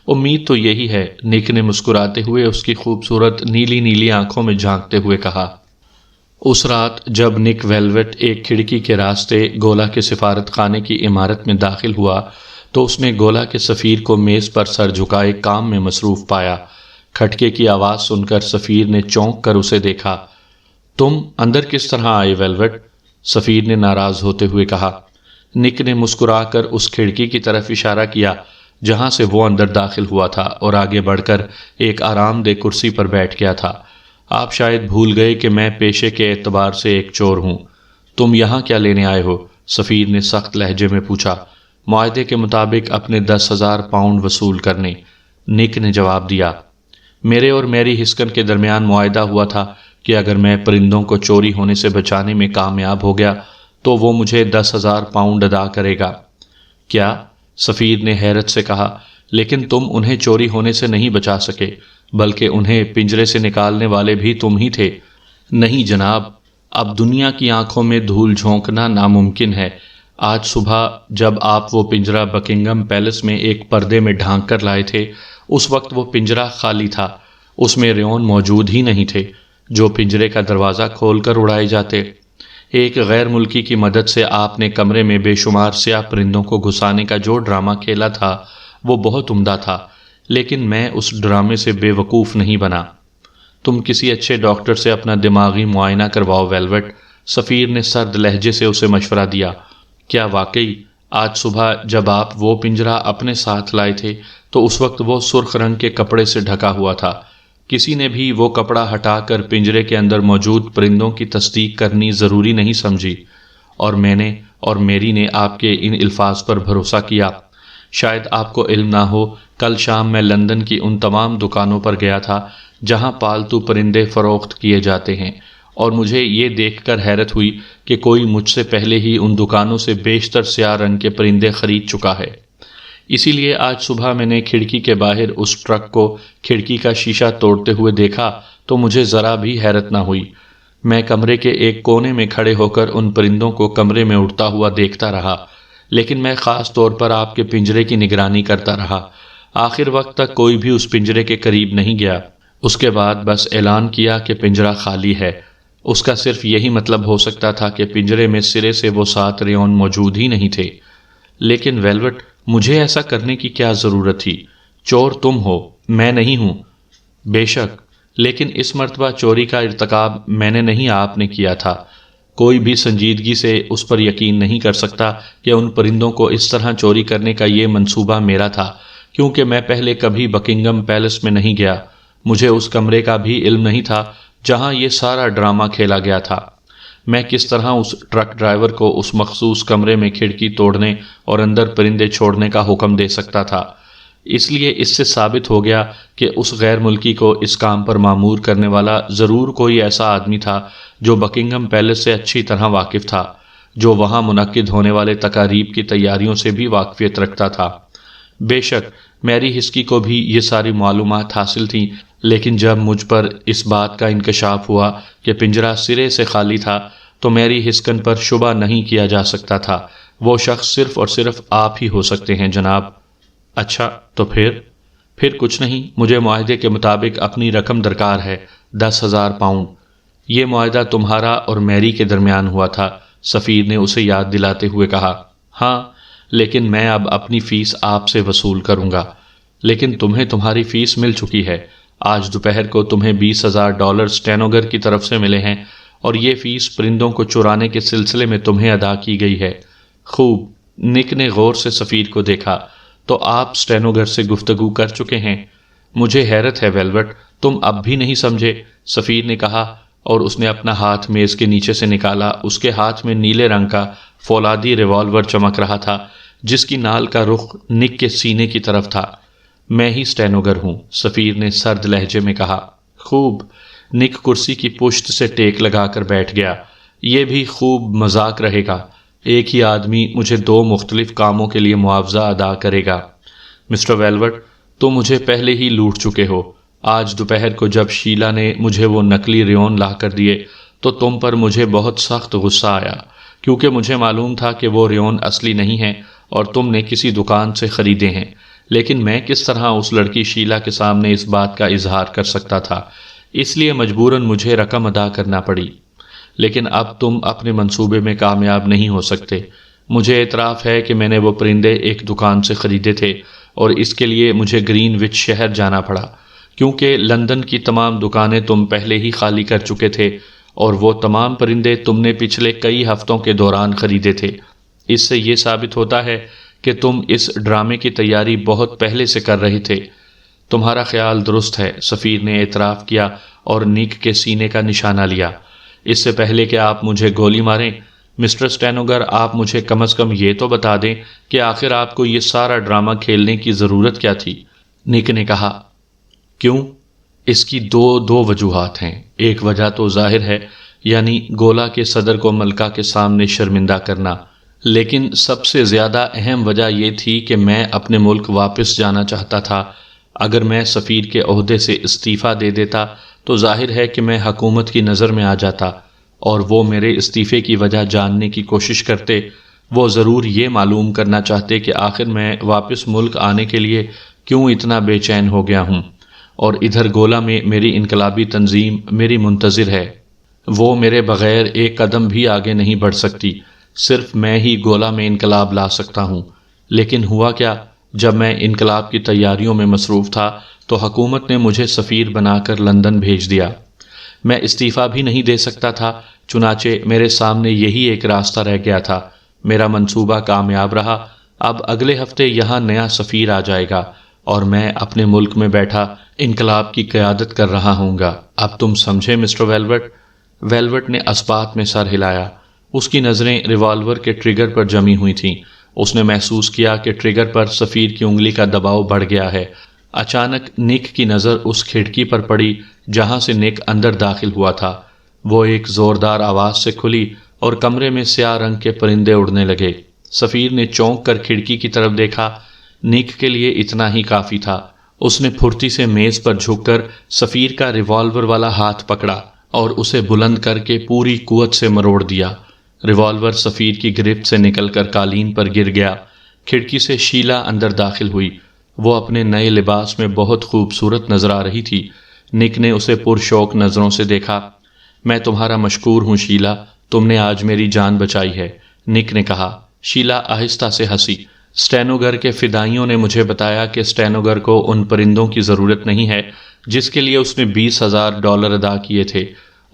Speaker 1: امید تو یہی ہے، نک نے مسکراتے ہوئے اس کی خوبصورت نیلی نیلی آنکھوں میں جھانکتے ہوئے کہا۔ اس رات جب نک ویلوٹ ایک کھڑکی کے راستے گولا کے سفارت خانے کی عمارت میں داخل ہوا تو اس نے گولا کے سفیر کو میز پر سر جھکائے کام میں مصروف پایا۔ کھٹکے کی آواز سن کر سفیر نے چونک کر اسے دیکھا۔ تم اندر کس طرح آئے ویلوٹ؟ سفیر نے ناراض ہوتے ہوئے کہا۔ نک نے مسکرا کر اس کھڑکی کی طرف اشارہ کیا جہاں سے وہ اندر داخل ہوا تھا اور آگے بڑھ کر ایک آرام دہ کرسی پر بیٹھ گیا تھا۔ آپ شاید بھول گئے کہ میں پیشے کے اعتبار سے ایک چور ہوں۔ تم یہاں کیا لینے آئے ہو؟ سفیر نے سخت لہجے میں پوچھا۔ معاہدے کے مطابق اپنے 10,000 پاؤنڈ وصول کرنے، نک نے جواب دیا۔ میرے اور میری ہسکن کے درمیان معاہدہ ہوا تھا کہ اگر میں پرندوں کو چوری ہونے سے بچانے میں کامیاب ہو گیا تو وہ مجھے 10,000 پاؤنڈ ادا کرے گا۔ کیا؟ سفیر نے حیرت سے کہا۔ لیکن تم انہیں چوری ہونے سے نہیں بچا سکے، بلکہ انہیں پنجرے سے نکالنے والے بھی تم ہی تھے۔ نہیں جناب، اب دنیا کی آنکھوں میں دھول جھونکنا ناممکن ہے۔ آج صبح جب آپ وہ پنجرہ بکنگم پیلس میں ایک پردے میں ڈھانک کر لائے تھے، اس وقت وہ پنجرہ خالی تھا۔ اس میں ریون موجود ہی نہیں تھے جو پنجرے کا دروازہ کھول کر اڑائے جاتے۔ ایک غیر ملکی کی مدد سے آپ نے کمرے میں بے شمار سیاہ پرندوں کو گھسانے کا جو ڈرامہ کھیلا تھا وہ بہت عمدہ تھا، لیکن میں اس ڈرامے سے بے وقوف نہیں بنا۔ تم کسی اچھے ڈاکٹر سے اپنا دماغی معائنہ کرواؤ ویلوٹ، سفیر نے سرد لہجے سے اسے مشورہ دیا۔ کیا واقعی آج صبح جب آپ وہ پنجرہ اپنے ساتھ لائے تھے تو اس وقت وہ سرخ رنگ کے کپڑے سے ڈھکا ہوا تھا؟ کسی نے بھی وہ کپڑا ہٹا کر پنجرے کے اندر موجود پرندوں کی تصدیق کرنی ضروری نہیں سمجھی، اور میں نے اور میری نے آپ کے ان الفاظ پر بھروسہ کیا۔ شاید آپ کو علم نہ ہو، کل شام میں لندن کی ان تمام دکانوں پر گیا تھا جہاں پالتو پرندے فروخت کیے جاتے ہیں، اور مجھے یہ دیکھ کر حیرت ہوئی کہ کوئی مجھ سے پہلے ہی ان دکانوں سے بیشتر سیاہ رنگ کے پرندے خرید چکا ہے۔ اسی لیے آج صبح میں نے کھڑکی کے باہر اس ٹرک کو کھڑکی کا شیشہ توڑتے ہوئے دیکھا تو مجھے ذرا بھی حیرت نہ ہوئی۔ میں کمرے کے ایک کونے میں کھڑے ہو کر ان پرندوں کو کمرے میں اڑتا ہوا دیکھتا رہا، لیکن میں خاص طور پر آپ کے پنجرے کی نگرانی کرتا رہا۔ آخر وقت تک کوئی بھی اس پنجرے کے قریب نہیں گیا۔ اس کے بعد بس اعلان کیا کہ پنجرہ خالی ہے۔ اس کا صرف یہی مطلب ہو سکتا تھا کہ پنجرے میں سرے سے وہ 7 ریون موجود ہی نہیں تھے۔ لیکن ویلوٹ، مجھے ایسا کرنے کی کیا ضرورت تھی؟ چور تم ہو، میں نہیں ہوں۔ بے شک، لیکن اس مرتبہ چوری کا ارتکاب میں نے نہیں، آپ نے کیا تھا۔ کوئی بھی سنجیدگی سے اس پر یقین نہیں کر سکتا کہ ان پرندوں کو اس طرح چوری کرنے کا یہ منصوبہ میرا تھا، کیونکہ میں پہلے کبھی بکنگم پیلس میں نہیں گیا۔ مجھے اس کمرے کا بھی علم نہیں تھا جہاں یہ سارا ڈرامہ کھیلا گیا تھا۔ میں کس طرح اس ٹرک ڈرائیور کو اس مخصوص کمرے میں کھڑکی توڑنے اور اندر پرندے چھوڑنے کا حکم دے سکتا تھا؟ اس لیے اس سے ثابت ہو گیا کہ اس غیر ملکی کو اس کام پر مامور کرنے والا ضرور کوئی ایسا آدمی تھا جو بکنگم پیلس سے اچھی طرح واقف تھا، جو وہاں منعقد ہونے والے تقاریب کی تیاریوں سے بھی واقفیت رکھتا تھا۔ بے شک میری ہسکی کو بھی یہ ساری معلومات حاصل تھیں، لیکن جب مجھ پر اس بات کا انکشاف ہوا کہ پنجرہ سرے سے خالی تھا تو میری ہسکن پر شبہ نہیں کیا جا سکتا تھا۔ وہ شخص صرف اور صرف آپ ہی ہو سکتے ہیں جناب۔ اچھا تو پھر کچھ نہیں، مجھے معاہدے کے مطابق اپنی رقم درکار ہے، 10,000 پاؤنڈ۔ یہ معاہدہ تمہارا اور میری کے درمیان ہوا تھا، سفیر نے اسے یاد دلاتے ہوئے کہا۔ ہاں، لیکن میں اب اپنی فیس آپ سے وصول کروں گا۔ لیکن تمہیں تمہاری فیس مل چکی ہے، آج دوپہر کو تمہیں $20,000 اسٹینوگر کی طرف سے ملے ہیں اور یہ فیس پرندوں کو چرانے کے سلسلے میں تمہیں ادا کی گئی ہے۔ خوب۔ نک نے غور سے سفیر کو دیکھا۔ تو آپ اسٹینوگر سے گفتگو کر چکے ہیں؟ مجھے حیرت ہے ویلوٹ، تم اب بھی نہیں سمجھے، سفیر نے کہا، اور اس نے اپنا ہاتھ میز کے نیچے سے نکالا۔ اس کے ہاتھ میں نیلے رنگ کا فولادی ریوالور چمک رہا تھا جس کی نال کا رخ نک کے سینے کی طرف تھا۔ میں ہی اسٹینوگر ہوں، سفیر نے سرد لہجے میں کہا۔ خوب۔ نک کرسی کی پشت سے ٹیک لگا کر بیٹھ گیا۔ یہ بھی خوب مذاق رہے گا، ایک ہی آدمی مجھے 2 مختلف کاموں کے لیے معاوضہ ادا کرے گا۔ مسٹر ویلوٹ، تم مجھے پہلے ہی لوٹ چکے ہو۔ آج دوپہر کو جب شیلا نے مجھے وہ نقلی ریون لا کر دیے تو تم پر مجھے بہت سخت غصہ آیا، کیونکہ مجھے معلوم تھا کہ وہ ریون اصلی نہیں ہیں اور تم نے کسی دکان سے خریدے ہیں۔ لیکن میں کس طرح اس لڑکی شیلا کے سامنے اس بات کا اظہار کر سکتا تھا؟ اس لیے مجبوراً مجھے رقم ادا کرنا پڑی۔ لیکن اب تم اپنے منصوبے میں کامیاب نہیں ہو سکتے۔ مجھے اعتراف ہے کہ میں نے وہ پرندے ایک دکان سے خریدے تھے اور اس کے لیے مجھے گرین وچ شہر جانا پڑا، کیونکہ لندن کی تمام دکانیں تم پہلے ہی خالی کر چکے تھے اور وہ تمام پرندے تم نے پچھلے کئی ہفتوں کے دوران خریدے تھے۔ اس سے یہ ثابت ہوتا ہے کہ تم اس ڈرامے کی تیاری بہت پہلے سے کر رہے تھے۔ تمہارا خیال درست ہے، سفیر نے اعتراف کیا اور نک کے سینے کا نشانہ لیا۔ اس سے پہلے کہ آپ مجھے گولی ماریں، مسٹر اسٹینوگر، آپ مجھے کم از کم یہ تو بتا دیں کہ آخر آپ کو یہ سارا ڈرامہ کھیلنے کی ضرورت کیا تھی؟ نک نے کہا۔ کیوں؟ اس کی دو وجوہات ہیں۔ ایک وجہ تو ظاہر ہے، یعنی گولا کے صدر کو ملکہ کے سامنے شرمندہ کرنا، لیکن سب سے زیادہ اہم وجہ یہ تھی کہ میں اپنے ملک واپس جانا چاہتا تھا۔ اگر میں سفیر کے عہدے سے استعفیٰ دے دیتا تو ظاہر ہے کہ میں حکومت کی نظر میں آ جاتا اور وہ میرے استعفے کی وجہ جاننے کی کوشش کرتے۔ وہ ضرور یہ معلوم کرنا چاہتے کہ آخر میں واپس ملک آنے کے لیے کیوں اتنا بے چین ہو گیا ہوں، اور ادھر گولا میں میری انقلابی تنظیم میری منتظر ہے۔ وہ میرے بغیر ایک قدم بھی آگے نہیں بڑھ سکتی، صرف میں ہی گولا میں انقلاب لا سکتا ہوں۔ لیکن ہوا کیا؟ جب میں انقلاب کی تیاریوں میں مصروف تھا تو حکومت نے مجھے سفیر بنا کر لندن بھیج دیا۔ میں استعفیٰ بھی نہیں دے سکتا تھا، چنانچہ میرے سامنے یہی ایک راستہ رہ گیا تھا۔ میرا منصوبہ کامیاب رہا۔ اب اگلے ہفتے یہاں نیا سفیر آ جائے گا اور میں اپنے ملک میں بیٹھا انقلاب کی قیادت کر رہا ہوں گا۔ اب تم سمجھے مسٹر ویلوٹ؟ ویلوٹ نے اسبات میں سر ہلایا۔ اس کی نظریں ریوالور کے ٹریگر پر جمی ہوئی تھیں۔ اس نے محسوس کیا کہ ٹریگر پر سفیر کی انگلی کا دباؤ بڑھ گیا ہے۔ اچانک نک کی نظر اس کھڑکی پر پڑی جہاں سے نک اندر داخل ہوا تھا۔ وہ ایک زوردار آواز سے کھلی اور کمرے میں سیاہ رنگ کے پرندے اڑنے لگے۔ سفیر نے چونک کر کھڑکی کی طرف دیکھا۔ نک کے لیے اتنا ہی کافی تھا۔ اس نے پھرتی سے میز پر جھک کر سفیر کا ریوالور والا ہاتھ پکڑا اور اسے بلند کر کے پوری قوت سے مروڑ دیا۔ ریوالور سفیر کی گرفت سے نکل کر قالین پر گر گیا۔ کھڑکی سے شیلا اندر داخل ہوئی۔ وہ اپنے نئے لباس میں بہت خوبصورت نظر آ رہی تھی۔ نک نے اسے پرشوق نظروں سے دیکھا۔ میں تمہارا مشکور ہوں شیلا، تم نے آج میری جان بچائی ہے، نک نے کہا۔ شیلا آہستہ سے ہنسی۔ اسٹینوگر کے فدائیوں نے مجھے بتایا کہ اسٹینوگر کو ان پرندوں کی ضرورت نہیں ہے جس کے لیے اس نے $20,000 ادا کیے تھے۔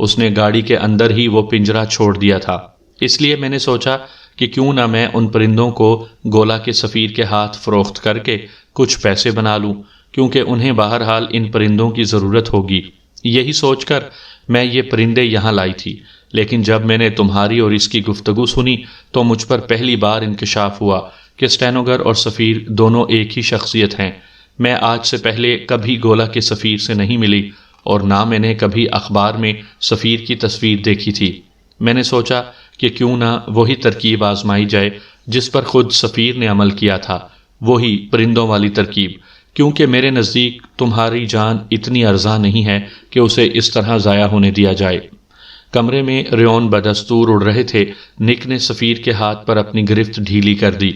Speaker 1: اس نے گاڑی کے اندر ہی وہ پنجرہ چھوڑ دیا تھا۔ اس لیے میں نے سوچا کہ کیوں نہ میں ان پرندوں کو گولا کے سفیر کے ہاتھ فروخت کر کے کچھ پیسے بنا لوں، کیونکہ انہیں بہرحال ان پرندوں کی ضرورت ہوگی۔ یہی سوچ کر میں یہ پرندے یہاں لائی تھی، لیکن جب میں نے تمہاری اور اس کی گفتگو سنی تو مجھ پر پہلی بار انکشاف ہوا کہ اسٹینوگر اور سفیر دونوں ایک ہی شخصیت ہیں۔ میں آج سے پہلے کبھی گولا کے سفیر سے نہیں ملی اور نہ میں نے کبھی اخبار میں سفیر کی تصویر دیکھی تھی۔ میں نے سوچا کہ کیوں نہ وہی ترکیب آزمائی جائے جس پر خود سفیر نے عمل کیا تھا، وہی پرندوں والی ترکیب، کیونکہ میرے نزدیک تمہاری جان اتنی ارزاں نہیں ہے کہ اسے اس طرح ضائع ہونے دیا جائے۔ کمرے میں ریون بدستور اڑ رہے تھے۔ نک نے سفیر کے ہاتھ پر اپنی گرفت ڈھیلی کر دی۔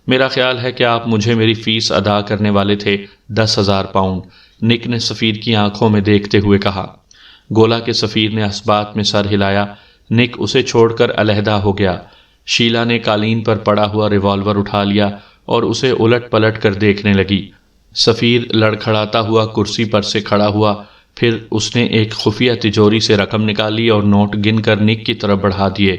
Speaker 1: میرا خیال ہے کہ آپ مجھے میری فیس ادا کرنے والے تھے، £10,000، نک نے سفیر کی آنکھوں میں دیکھتے ہوئے کہا۔ گولا کے سفیر نے اسبات میں سر ہلایا۔ نک اسے چھوڑ کر علیحدہ ہو گیا۔ شیلا نے قالین پر پڑا ہوا ریوالور اٹھا لیا اور اسے الٹ پلٹ کر دیکھنے لگی۔ سفیر لڑکھڑاتا ہوا کرسی پر سے کھڑا ہوا، پھر اس نے ایک خفیہ تجوری سے رقم نکالی اور نوٹ گن کر نک کی طرف بڑھا دیے۔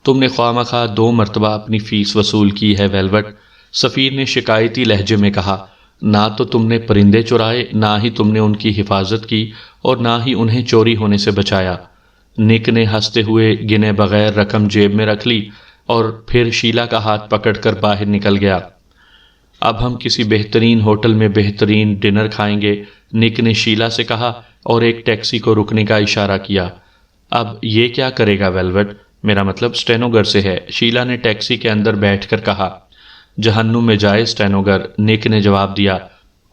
Speaker 1: تم نے خواہ مخواہ 2 مرتبہ اپنی فیس وصول کی ہے ویلوٹ، سفیر نے شکایتی لہجے میں کہا۔ نہ تو تم نے پرندے چرائے، نہ ہی تم نے ان کی حفاظت کی، اور نہ ہی انہیں چوری ہونے سے بچایا۔ نک نے ہنستے ہوئے گنے بغیر رقم جیب میں رکھ لی اور پھر شیلا کا ہاتھ پکڑ کر باہر نکل گیا۔ اب ہم کسی بہترین ہوٹل میں بہترین ڈنر کھائیں گے، نک نے شیلا سے کہا اور ایک ٹیکسی کو رکنے کا اشارہ کیا۔ اب یہ کیا کرے گا ویلوٹ؟ میرا مطلب اسٹینوگر سے ہے، شیلا نے ٹیکسی کے اندر بیٹھ کر کہا۔ جہنم میں جائے اسٹینوگر، نک نے جواب دیا۔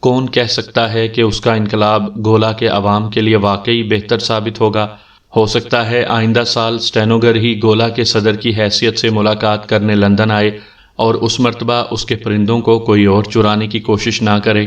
Speaker 1: کون کہہ سکتا ہے کہ اس کا انقلاب گولا کے عوام کے لیے واقعی بہتر ثابت ہوگا؟ ہو سکتا ہے آئندہ سال اسٹینوگر ہی گولا کے صدر کی حیثیت سے ملاقات کرنے لندن آئے اور اس مرتبہ اس کے پرندوں کو کوئی اور چرانے کی کوشش نہ کرے۔